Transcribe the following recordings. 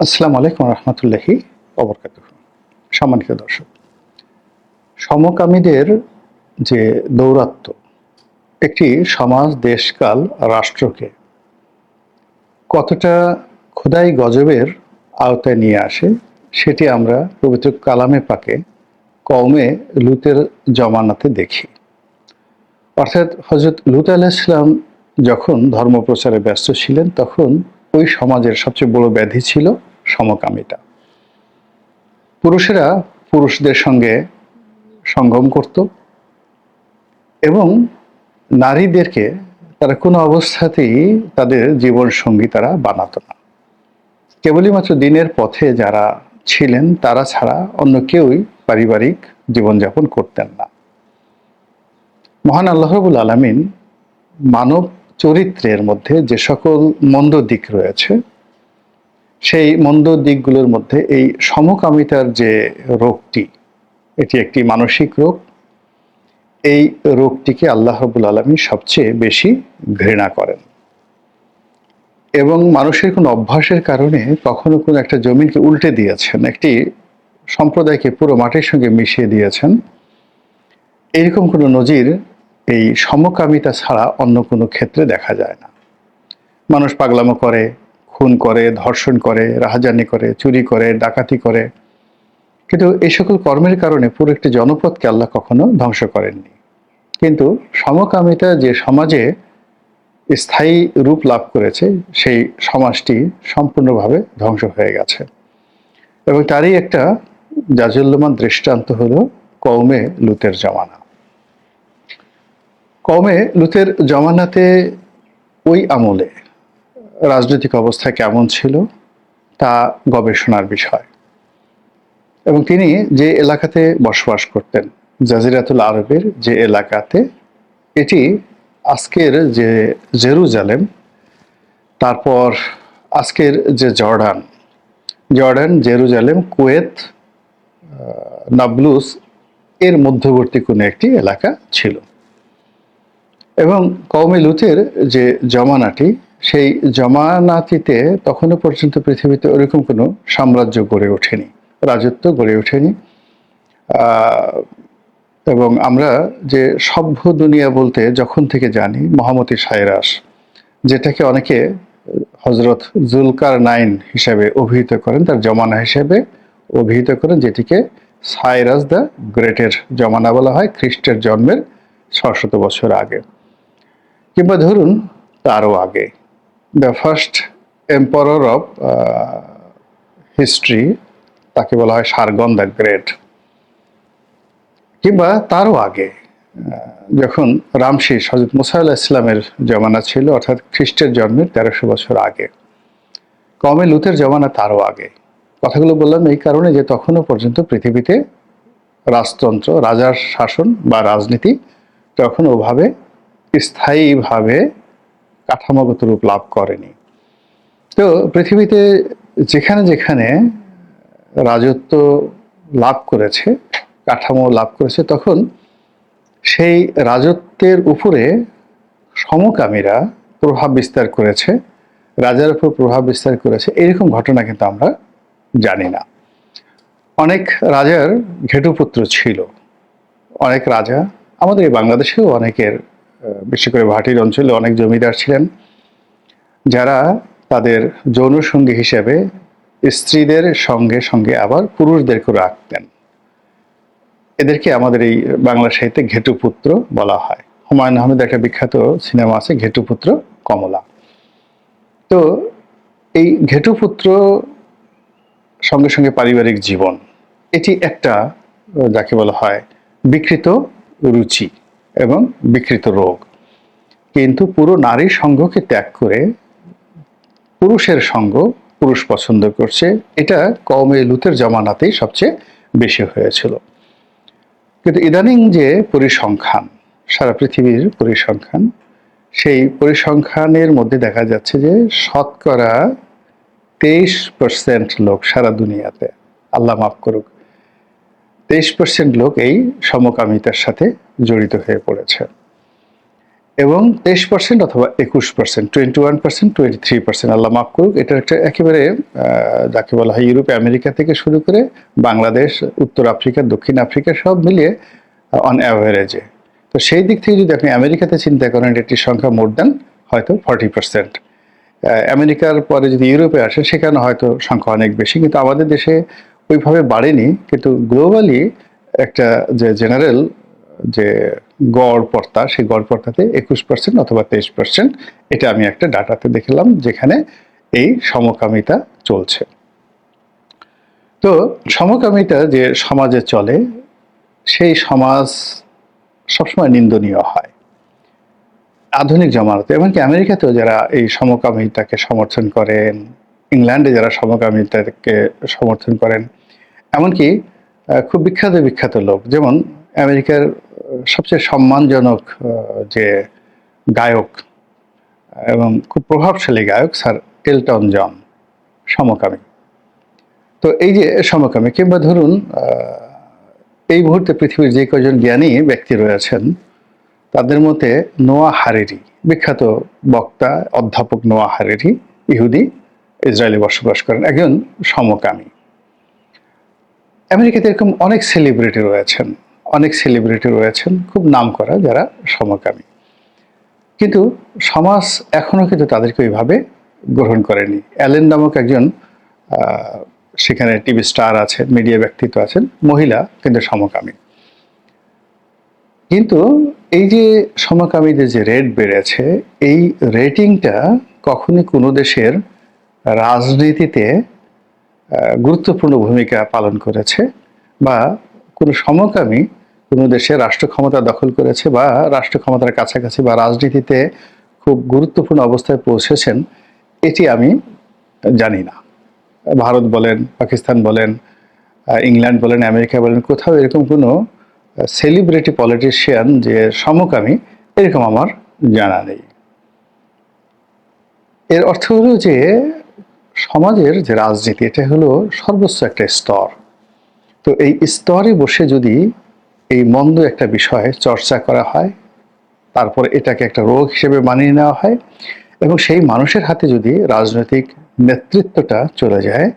আসসালামু আলাইকুম রহমতুল্লাহি ওবরকাতুহু। সম্মানিত দর্শক, সমকামীদের যে দৌরাত্ম্য একটি সমাজ, দেশকাল, রাষ্ট্রকে কতটা খোদাই গজবের আওতায় নিয়ে আসে সেটি আমরা পবিত্র কালামে পাকে কওমে লুতের জমানাতে দেখি। অর্থাৎ হযরত লূত আলাইহিস সালাম যখন ধর্মপ্রচারে ব্যস্ত ছিলেন তখন ওই সমাজের সবচেয়ে বড় ব্যাধি ছিল সমকামিতা। পুরুষেরা পুরুষদের সঙ্গে সঙ্গম করত এবং নারীদেরকে তারা কোনো অবস্থাতেই তাদের জীবন সঙ্গী তারা বানাতো না। কেবলই মাত্র দিনের পথে যারা ছিলেন তারা ছাড়া অন্য কেউই পারিবারিক জীবনযাপন করতেন না। মহান আল্লাহ রাব্বুল আলামিন মানব চরিত্রের মধ্যে যে সকল মন্দ দিক রয়েছে সেই মন্দ দিকগুলোর মধ্যে এই সমকামিতার যে রোগটি, এটি একটি মানসিক রোগ। এই রোগটিকে আল্লাহ রাব্বুল আলামিন সবচেয়ে বেশি ঘৃণা করেন এবং মানুষের কোনো অভ্যাসের কারণে কখনো কোনো একটা জমিনকে উল্টে দিয়েছেন, একটি সম্প্রদায়কে পুরো মাটির সঙ্গে মিশিয়ে দিয়েছেন। এরকম কোনো নজির এই সমকামিতা ছাড়া অন্য কোনো ক্ষেত্রে দেখা যায় না। মানুষ পাগলামো করে, খুন করে, ধর্ষণ করে, রাহাজানি করে, চুরি করে, ডাকাতি করে, কিন্তু এই সকল কর্মের কারণে পুরো একটি জনপদকে আল্লাহ কখনো ধ্বংস করেননি। কিন্তু সমকামিতা যে সমাজে স্থায়ী রূপ লাভ করেছে সেই সমাজটি সম্পূর্ণভাবে ধ্বংস হয়ে গেছে এবং তারই একটা জাজল্যমান দৃষ্টান্ত হলো কওমে লূতের জমানা। কওমে লূতের জমানাতে ওই আমলে রাজনৈতিক অবস্থা কেমন ছিল তা গবেষণার বিষয় এবং তিনি যে এলাকাতে বসবাস করতেন, জাজিরাতুল আরবের যে এলাকাতে, এটি আজকের যে জেরুজালেম, তারপর আজকের যে জর্ডান, জেরুজালেম, কুয়েত, নাবলুস এর মধ্যবর্তী কোনো একটি এলাকা ছিল এবং কওমে লূতের যে জমানাটি, সেই জমানাটিতে তখনও পর্যন্ত পৃথিবীতে ওরকম কোনো সাম্রাজ্য গড়ে ওঠেনি, রাজত্ব গড়ে ওঠেনি। এবং আমরা যে সভ্য দুনিয়া বলতে যখন থেকে জানি মহামতি সাইরাস, যেটাকে অনেকে হজরত জুলকারনাইন হিসেবে অভিহিত করেন, তার জমানা হিসেবে অভিহিত করেন, যেটিকে সাইরাস দ্য গ্রেটের জমানা বলা হয়, খ্রিস্টের জন্মের ৬০০ বছর আগে, কিংবা ধরুন তারও আগে, the first emperor of history, তাকে বলা হয় সারগন দ্য গ্রেট, কিংবা তারও আগে যখন রামশিস হযরত মুসা আলাইহিস সালামের জমানা ছিল, অর্থাৎ খ্রিস্টের জন্মের ১৩০০ বছর আগে। কওমে লূতের জমানা তারও আগে। কথাগুলো বললাম এই কারণে যে তখনও পর্যন্ত পৃথিবীতে রাজতন্ত্র, রাজার শাসন বা রাজনীতি তখন ওভাবে স্থায়ীভাবে কাঠামোগত রূপ লাভ করেনি। তো পৃথিবীতে যেখানে যেখানে রাজত্ব লাভ করেছে, কাঠামো লাভ করেছে, তখন সেই রাজত্বের উপরে সমকামীরা প্রভাব বিস্তার করেছে, রাজার উপর প্রভাব বিস্তার করেছে, এরকম ঘটনা কিন্তু আমরা জানি না। অনেক রাজার ঘেটুপুত্র ছিল, অনেক রাজা আমাদের এই বাংলাদেশেও অনেকের, বিশেষ করে ভাটির অঞ্চলে অনেক জমিদার ছিলেন যারা তাদের যৌনসঙ্গী হিসেবে স্ত্রীদের সঙ্গে সঙ্গে আবার পুরুষদেরকেও রাখতেন। এদেরকে আমাদের এই বাংলা সাহিত্যে ঘেটুপুত্র বলা হয়। হুমায়ুন আহমেদের একটা বিখ্যাত সিনেমা আছে ঘেটুপুত্র কমলা। তো এই ঘেটুপুত্র সঙ্গে সঙ্গে পারিবারিক জীবন, এটি একটা যাকে বলা হয় বিকৃত রুচি এবং বিকৃত রোগ। কিন্তু পুরো নারীর সঙ্গকে ত্যাগ করে পুরুষের সঙ্গ পুরুষ পছন্দ করছে, এটা কওমে লূতের জমানাতেই সবচেয়ে বেশি হয়েছিল। কিন্তু ইদানিং যে পরিসংখ্যান, সারা পৃথিবীর পরিসংখ্যান, সেই পরিসংখ্যানের মধ্যে দেখা যাচ্ছে যে শতকরা 23% লোক সারা দুনিয়াতে, আল্লাহ মাফ করুক, 23% লোক এই সমকামিতার সাথে জড়িত হয়ে পড়েছে। এবং 23% অথবা 21%, 21%, 23%, আল্লাহ মাফ করুক, এটার একটা একেবারে যাকে বলা হয় ইউরোপ আমেরিকা থেকে শুরু করে বাংলাদেশ, উত্তর আফ্রিকা, দক্ষিণ আফ্রিকা সব মিলিয়ে অন অ্যাভারেজে। তো সেই দিক থেকে যদি আপনি আমেরিকাতে চিন্তা করেন, এটির সংখ্যা মোর দ্যান হয়তো 40%। আমেরিকার পরে যদি ইউরোপে আসে সেখানে হয়তো সংখ্যা অনেক বেশি, কিন্তু আমাদের দেশে ওইভাবে বাড়েনি। কিন্তু গ্লোবালি একটা যে জেনারেল যে গড় পর্তা, সেই গড় পর্তাতে 21% অথবা 23%, এটা আমি একটা ডাটাতে দেখলাম যেখানে এই সমকামিতা চলছে। তো সমকামিতা যে সমাজে চলে, সেই সমাজ সবসময় নিন্দনীয় হয় আধুনিক জামানাতে। এমনকি আমেরিকাতেও যারা এই সমকামিতাকে সমর্থন করেন, ইংল্যান্ডে যারা সমকামিতাকে সমর্থন করেন, এমনকি খুব বিখ্যাত বিখ্যাত লোক, যেমন আমেরিকার সবচেয়ে সম্মানজনক যে গায়ক এবং খুব প্রভাবশালী গায়ক স্যার এলটন জন সমকামী। তো এই যে সমকামী, কিংবা ধরুন এই মুহূর্তে পৃথিবীর যে কয়জন জ্ঞানী ব্যক্তি রয়েছেন তাদের মধ্যে নোয়া হারেরি, বিখ্যাত বক্তা অধ্যাপক নোয়া হারেরি, ইহুদি, ইসরায়েলে বসবাস করেন, একজন সমকামী। আমেরিকাতে এরকম অনেক সেলিব্রিটি রয়েছেন, অনেক সেলিব্রিটি রয়েছেন খুব নামকরা যারা সমকামী, কিন্তু সমাজ এখনো কিন্তু তাদেরকে ওইভাবে গ্রহণ করেনি। অ্যালেন নামক একজন সেখানে টিভি স্টার আছেন, মিডিয়া ব্যক্তিত্ব আছেন, মহিলা কিন্তু সমকামী। কিন্তু এই যে সমকামীদের যে রেট বেড়েছে, এই রেটিংটা কখনই কোনো দেশের রাজনীতিতে গুরুত্বপূর্ণ ভূমিকা পালন করেছে, বা কোনো সমকামী কোনো দেশে রাষ্ট্র ক্ষমতা দখল করেছে বা রাষ্ট্র ক্ষমতার কাছাকাছি বা রাজনীতিতে খুব গুরুত্বপূর্ণ অবস্থায় পৌঁছেছেন, এটি আমি জানি না। ভারত বলেন, পাকিস্তান বলেন, ইংল্যান্ড বলেন, আমেরিকা বলেন, কোথাও এরকম কোনো সেলিব্রিটি পলিটিশিয়ান যে সমকামী, এরকম আমার জানা নেই। এর অর্থ হলো যে সমাজের যে রাজনীতি, এটা হলো সর্বোচ্চ একটা স্তর। তো এই স্তরে বসে যদি এই মন্দ একটা বিষয় চর্চা করা হয়, তারপর এটাকে একটা রোগ হিসেবে মানিয়ে নেওয়া হয়, এবং সেই মানুষের হাতে যদি রাজনৈতিক নেতৃত্বটা চলে যায়,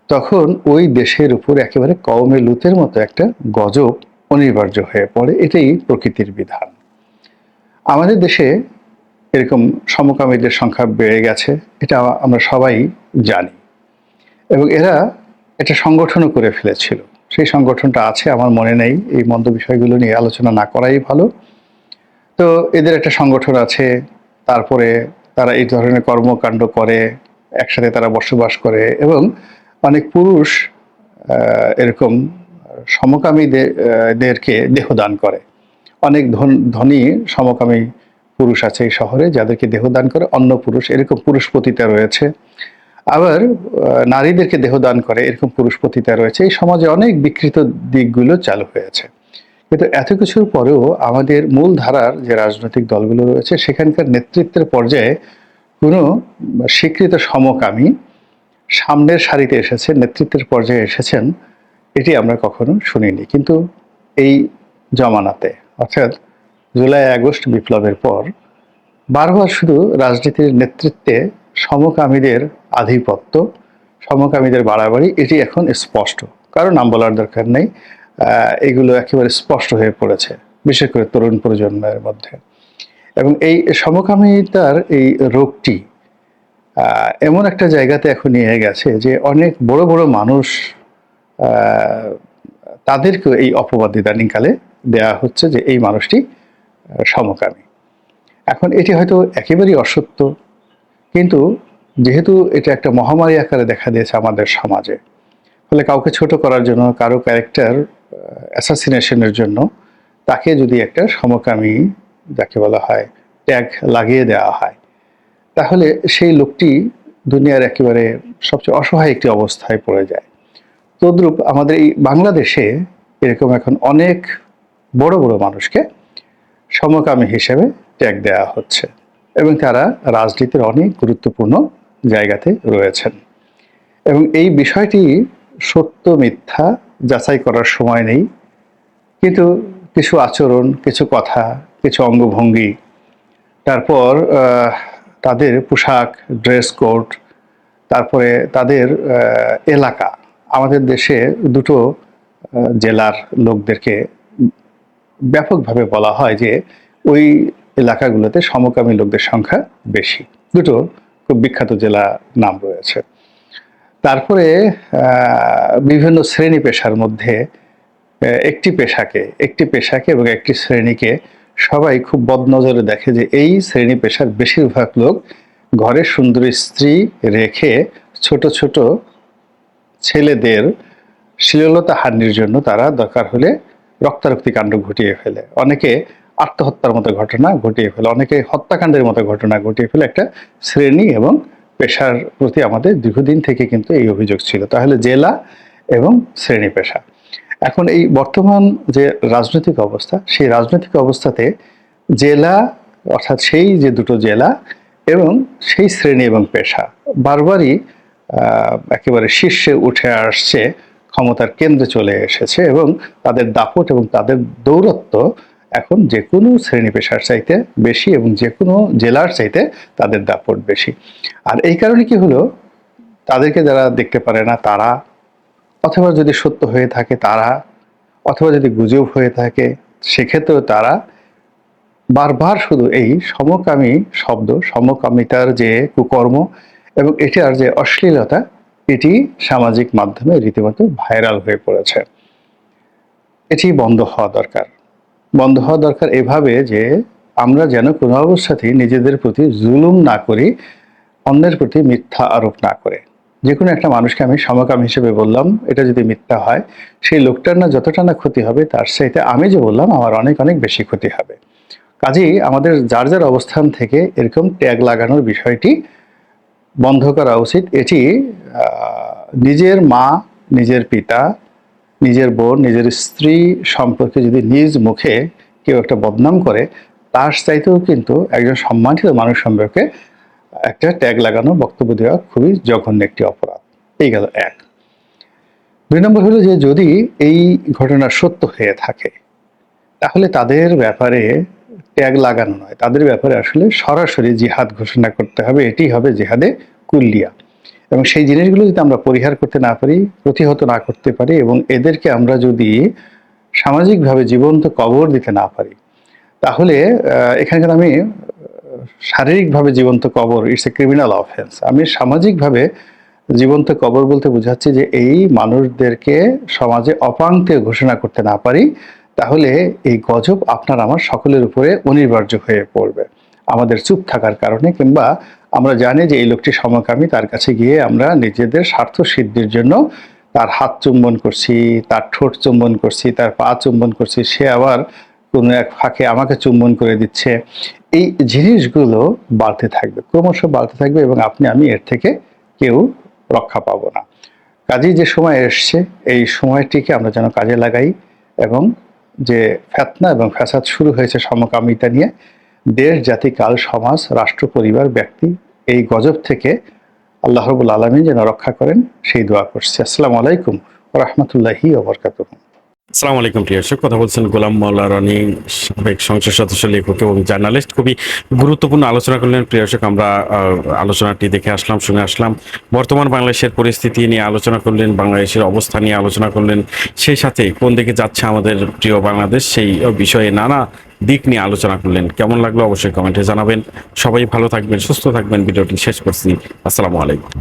তখন ওই দেশের উপর একেবারে কওমে লুতের মতো একটা গজব অনিবার্য হয়ে পড়ে। এটাই প্রকৃতির বিধান। আমাদের দেশে এরকম সমকামীদের সংখ্যা বেড়ে গেছে, এটা আমরা সবাই জানি, এবং এরা একটা সংগঠনও করে ফেলেছিল। সেই সংগঠনটা আছে, আমার মনে নেই, এই মন্দ বিষয়গুলো নিয়ে আলোচনা না করাই ভালো। তো এদের একটা সংগঠন আছে, তারপরে তারা এই ধরনের কর্মকাণ্ড করে, একসাথে তারা বসবাস করে, এবং অনেক পুরুষ এরকম সমকামীদেরকে দেহদান করে। অনেক ধনী সমকামী পুরুষ আছে এই শহরে যাদেরকে দেহদান করে অন্য পুরুষ, এরকম পুরুষ পতিতা রয়েছে। আবার নারীদেরকে দেহদান করে, এরকম পুরুষ পতিতা রয়েছে। এই সমাজে অনেক বিকৃত দিকগুলো চালু হয়েছে। কিন্তু এত কিছুর পরেও আমাদের মূল ধারার যে রাজনৈতিক দলগুলো রয়েছে, সেখানকার নেতৃত্বের পর্যায়ে কোনো স্বীকৃত সমকামী সামনের সারিতে এসেছে, নেতৃত্বের পর্যায়ে এসেছেন, এটি আমরা কখনো শুনিনি। কিন্তু এই জমানাতে, অর্থাৎ জুলাই আগস্ট বিপ্লবের পর, বারবার শুধু রাজনীতির নেতৃত্বে সমকামীদের আধিপত্য, সমকামীদের বাড়াবাড়ি, এটি এখন স্পষ্ট। কারো নাম বলার দরকার নেই, এগুলো একেবারে স্পষ্ট হয়ে পড়েছে, বিশেষ করে তরুণ প্রজন্মের মধ্যে। এবং এই সমকামিতার এই রোগটি এমন একটা জায়গাতে এখন নিয়ে গেছে যে অনেক বড় বড় মানুষ, তাদেরকেও এই অপবাদ ইদানিংকালে দেয়া হচ্ছে যে এই মানুষটি সমকামী। এখন এটি হয়তো একেবারেই অসত্য, কিন্তু যেহেতু এটা একটা মহামারী আকারে দেখা দিয়েছে আমাদের সমাজে, ফলে কাউকে ছোট করার জন্য, কারো ক্যারেক্টার অ্যাসাসিনেশনের জন্য তাকে যদি একটা সমকামী, যাকে বলা হয়, ট্যাগ লাগিয়ে দেওয়া হয়, তাহলে সেই লোকটি দুনিয়ার একেবারে সবচেয়ে অসহায় একটি অবস্থায় পড়ে যায়। তদ্রূপ আমাদের এই বাংলাদেশে এরকম এখন অনেক বড় বড় মানুষকে সমকামী হিসেবে ট্যাগ দেওয়া হচ্ছে, এবং তারা রাজনীতির অনেক গুরুত্বপূর্ণ জায়গাতে রয়েছেন। এবং এই বিষয়টি সত্য মিথ্যা যাচাই করার সময় নেই, কিন্তু কিছু আচরণ, কিছু কথা, কিছু অঙ্গভঙ্গি তারপর তাদের পোশাক, ড্রেস কোড, তারপরে তাদের এলাকা। আমাদের দেশে দুটো জেলার লোকদেরকে ব্যাপকভাবে বলা হয় যে ওই এলাকাগুলোতে সমকামী লোকদের সংখ্যা বেশি। দুটো খুব বিখ্যাত জেলা নাম রয়েছে। তারপরে বিভিন্ন শ্রেণী পেশার মধ্যে একটি পেশাকে এবং একটি শ্রেণীকে সবাই খুব বদনজরে দেখে যে এই শ্রেণী পেশার বেশিরভাগ লোক ঘরে সুন্দর স্ত্রী রেখে ছোট ছোট ছেলেদের শ্লীলতা হানির জন্য তারা দরকার হলে রক্তারক্তি কাণ্ড ঘটিয়ে ফেলে। অনেকে আত্মহত্যার মতো ঘটনা ঘটিয়ে ফেলে, অনেকে হত্যাকাণ্ডের মতো ঘটনা ঘটিয়ে ফেলে। একটা শ্রেণী এবং পেশার প্রতি আমাদের দীর্ঘদিন থেকে কিন্তু এই অভিযোগ ছিল। তাহলে জেলা এবং শ্রেণী পেশা। এখন এই বর্তমান যে রাজনৈতিক অবস্থা, সেই রাজনৈতিক অবস্থাতে জেলা, অর্থাৎ সেই যে দুটো জেলা এবং সেই শ্রেণী এবং পেশা বারবারই একেবারে শীর্ষে উঠে আসছে, ক্ষমতার কেন্দ্রে চলে এসেছে এবং তাদের দাপট এবং তাদের দৌরত্ব এখন যে কোনো শ্রেণী পেশার চাইতে বেশি এবং যে কোনো জেলার চাইতে তাদের দাপট বেশি। আর এই কারণে কি হলো, তাদেরকে যারা দেখতে পারে না তারা, অথবা যদি সত্য হয়ে থাকে তারা, অথবা যদি গুজব হয়ে থাকে সেক্ষেত্রেও তারা বারবার শুধু এই সমকামী শব্দ, সমকামিতার যে কুকর্ম এবং এটার যে অশ্লীলতা, এটি সামাজিক মাধ্যমে রীতিমতো ভাইরাল হয়ে পড়েছে। এটি বন্ধ হওয়া দরকার। বন্ধ হওয়া দরকার এভাবে যে আমরা যেন কোনো অবস্থাতেই নিজেদের প্রতি জুলুম না করি, অন্যের প্রতি মিথ্যা আরোপ না করে। যে কোনো একটা মানুষকে আমি সমকাম হিসেবে বললাম, এটা যদি মিথ্যা হয়, সেই লোকটার না যতটা না ক্ষতি হবে তার চাইতে আমি যে বললাম আমার অনেক অনেক বেশি ক্ষতি হবে। কাজেই আমাদের যার যার অবস্থান থেকে এরকম ট্যাগ লাগানোর বিষয়টি বন্ধ করা উচিত। এটি নিজের মা, নিজের পিতা, নিজের বোন, নিজের স্ত্রী সম্পর্কে যদি নিজ মুখে কেউ একটা বদনাম করে, তার চাইতেও কিন্তু একজন সম্মানিত মানুষ সম্পর্কে একটা ট্যাগ লাগানো, বক্তব্য দেওয়া খুবই জঘন্য একটি অপরাধ। এই গেল এক। 2 নম্বর হলো যে যদি এই ঘটনা সত্য হয়ে থাকে তাহলে তাদের ব্যাপারে ট্যাগ লাগানো নয়, তাদের ব্যাপারে আসলে সরাসরি জিহাদ ঘোষণা করতে হবে। এটি হবে জিহাদে কুল্লিয়া। এবং সেই জিনিসগুলো যদি আমরা পরিহার করতে না পারি, প্রতিহত না করতে পারি এবং এদেরকে আমরা যদি সামাজিকভাবে জীবন্ত কবর দিতে না পারি, তাহলে এখানকার আমি শারীরিকভাবে জীবন্ত কবর, ইটস এ ক্রিমিনাল অফেন্স। আমি সামাজিকভাবে জীবন্ত কবর বলতে বোঝাচ্ছি যে এই মানুষদেরকে সমাজে অপাঙ্ক্তেয় ঘোষণা করতে না পারি, তাহলে এই গজব আপনার আমার সকলের উপরে অনিবার্য হয়ে পড়বে। আমাদের চুপ থাকার কারণে, কিংবা আমরা জানি যে এই লোকটি সমকামী, তার কাছে গিয়ে আমরা নিজেদের স্বার্থ সিদ্ধির জন্য তার হাত চুম্বন করছি, তার ঠোঁট চুম্বন করছি, তার পা চুম্বন করছি, সে আবার কোনো এক ফাঁকে আমাকে চুম্বন করে দিচ্ছে। এই জিনিসগুলো বাড়তে থাকবে, ক্রমশ বাড়তে থাকবে এবং আমি এর থেকে কেউ রক্ষা পাবো না। কাজেই যে সময় এসছে, এই সময়টিকে আমরা যেন কাজে লাগাই এবং যে ফেতনা এবং ফ্যাসাদ শুরু হয়েছে সমকামিতা নিয়ে, দেশ, জাতি, কাল, সমাজ, রাষ্ট্র, পরিবার, ব্যক্তি এই গজব থেকে আল্লাহ রাব্বুল আলামিন যেন রক্ষা করেন, সেই দোয়া করছি। আসসালামু আলাইকুম ওয়া রাহমাতুল্লাহি ওয়া বারাকাতুহু। আসসালামু আলাইকুম প্রিয় দর্শক, কথা বলছেন গোলাম মাওলা রনি, সাবেক সংসদ সদস্য, লেখক এবং জার্নালিস্ট। খুবই গুরুত্বপূর্ণ আলোচনা করলেন প্রিয় দর্শক। আমরা আলোচনাটি দেখে আসলাম, শুনে আসলাম। বর্তমান বাংলাদেশের পরিস্থিতি নিয়ে আলোচনা করলেন, বাংলাদেশের অবস্থা নিয়ে আলোচনা করলেন, সেই সাথে কোন দিকে যাচ্ছে আমাদের প্রিয় বাংলাদেশ, সেই বিষয়ে নানা দিক নিয়ে আলোচনা করলেন। কেমন লাগলো অবশ্যই কমেন্টে জানাবেন। সবাই ভালো থাকবেন, সুস্থ থাকবেন। ভিডিওটি শেষ করছি। আসসালামু আলাইকুম।